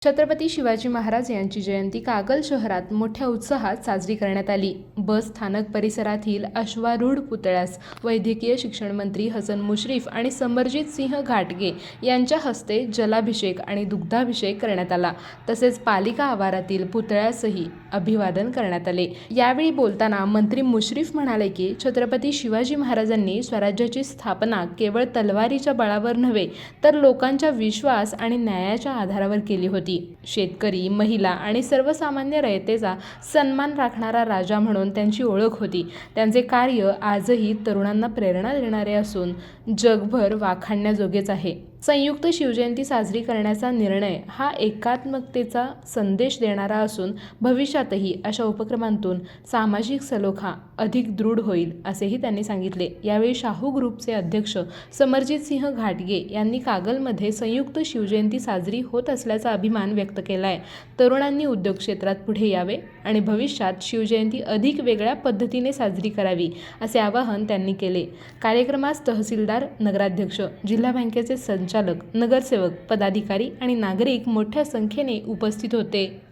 छत्रपती शिवाजी महाराज यांची जयंती कागल शहरात मोठ्या उत्साहात साजरी करण्यात आली. बस स्थानक परिसरातील अश्वारूढ पुतळ्यास वैद्यकीय शिक्षण मंत्री हसन मुश्रीफ आणि समरजित सिंह घाटगे यांच्या हस्ते जलाभिषेक आणि दुग्धाभिषेक करण्यात आला. तसेच पालिका आवारातील पुतळ्यासही अभिवादन करण्यात आले. यावेळी बोलताना मंत्री मुश्रीफ म्हणाले की छत्रपती शिवाजी महाराजांनी स्वराज्याची स्थापना केवळ तलवारीच्या बळावर नव्हे तर लोकांच्या विश्वास आणि न्यायाच्या आधारावर केली होती. शेतकरी, महिला आणि सर्वसामान्य रयतेचा सन्मान राखणारा राजा म्हणून त्यांची ओळख होती. त्यांचे कार्य आजही तरुणांना प्रेरणा देणारे असून जगभर वाखाणण्याजोगेच आहे. संयुक्त शिवजयंती साजरी करण्याचा निर्णय हा एकात्मतेचा संदेश देणारा असून भविष्यातही अशा उपक्रमांतून सामाजिक सलोखा अधिक दृढ होईल असेही त्यांनी सांगितले. यावेळी शाहू ग्रुपचे अध्यक्ष समरजित सिंह घाटगे यांनी कागलमध्ये संयुक्त शिवजयंती साजरी होत असल्याचा अभिमान व्यक्त केला आहे. तरुणांनी उद्योग क्षेत्रात पुढे यावे आणि भविष्यात शिवजयंती अधिक वेगळ्या पद्धतीने साजरी करावी असे आवाहन त्यांनी केले. कार्यक्रमास तहसीलदार, नगराध्यक्ष, जिल्हा बँकेचे संचालक, नगरसेवक, पदाधिकारी आणि नागरिक मोठ्या संख्येने उपस्थित होते.